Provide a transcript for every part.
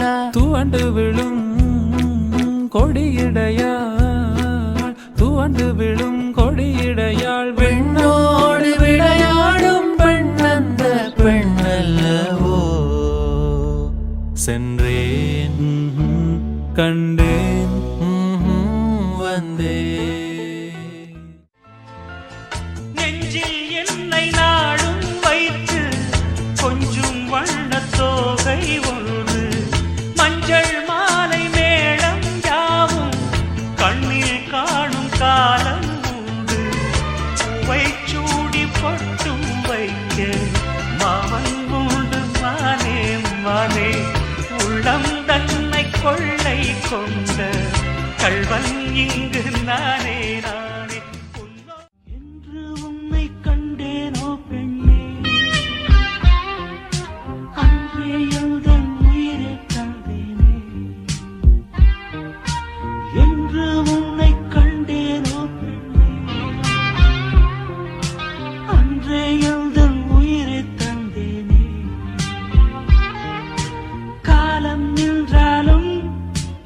வேண்டா தூண்டு விழும் கொடியிடையாள் தூண்டு விழும் கொடியிடையாள் பெண்ணோடு விளையாடும் பெண் அந்த பெண்ணல்லவோ சென்றேன் கண்டேன் வந்தேன் நெஞ்சில் என்னை நாடும் வைத்து கொஞ்சம் வண்ணத் தோகை ஒன்று மஞ்சள் மாலை மேளம் யாவும் கண்ணில் காணும் காலம் உண்டு பூவை சூடி பொட்டும் வைக்க மாமன் உண்டு மானே மானே உள்ளம் தன்னை கொள்ளை கொண்ட கள்வன் இங்கு நானே நானே என்று உன்னை கண்டேனோ பெண்ணே அன்றே எழுதன் உயிரை தந்தேனே என்று உன்னை கண்டேனோ பெண்ணே அன்றே எழுதன் உயிரை தந்தேனே காலம் நின்றாலும்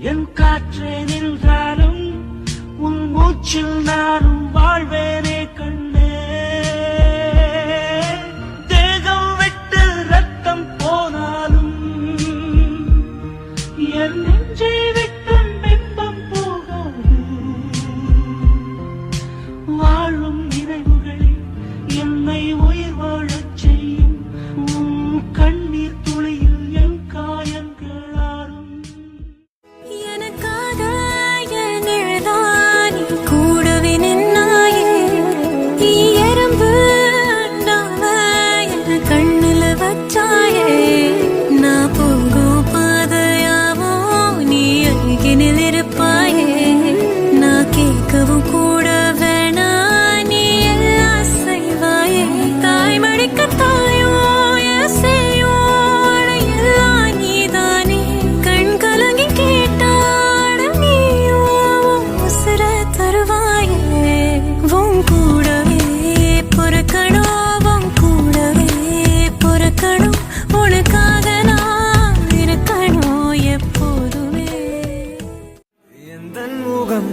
என் காற்றே நின்றாலும் உன் மூச்சில் நானும் வாழ்வேனே கண்ணே தேகம் விட்டு ரத்தம் போனாலும் என் நெஞ்சை விட்டு பிம்பம் போகாது வாழும் நினைவுகளே என்னை உயிர் வாழச் செய்யும் உன் கண்ணீர் துளியில் என் காயங்களாரும்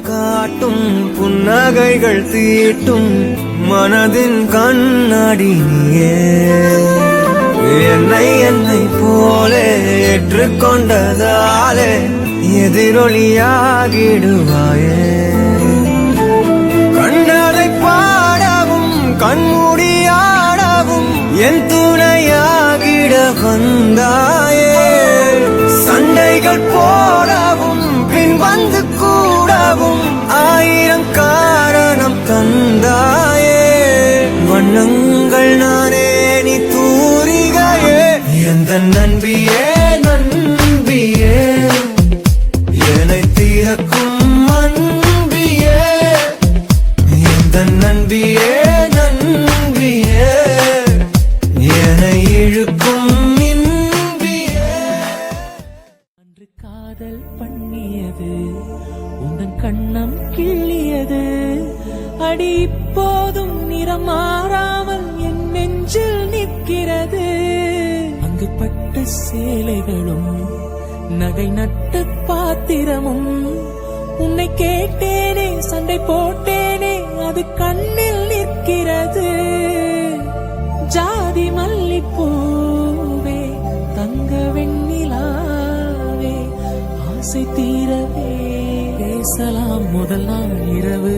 காட்டும் புன்னகைகள் தீட்டும் மனதின் கண்ணாடி நீயே என்னை போலே ஏற்றுக்கொண்டதாலே எதிரொலியாகிடுவாயே கண்டதை பாடவும் கண்மூடியாடவும் என் துணையாகிட வந்தாயே சண்டைகள் போடவும் பின் வந்து கூடவும் ஆயிரம் காரணம் தந்தாயே வண்ணங்கள் நானே நீ தூரிகையே எந்த நண்பியே நண்பியே என்னை தீரக்கும் அன்பியே எந்த நண்பியே நண்பியே என்னை இழுக்கும் காதல் பண்ணியது உந்தன் கண்ணம் கிள்ளியது அடி இப்போதும் நிறம் மாறாமல் என் நெஞ்சில் நிற்கிறது அங்கு பட்டு சேலைகளும் நகை நட்டு பாத்திரமும் உன்னை கேட்டேனே சண்டை போட்டேனே அது கண்ணில் நிற்கிறது ஜாதி மல்லிப்பூவே தங்க வெண்ணிலாவே ஆசை தீரவே பேசலாம் முதல் நாள் இரவு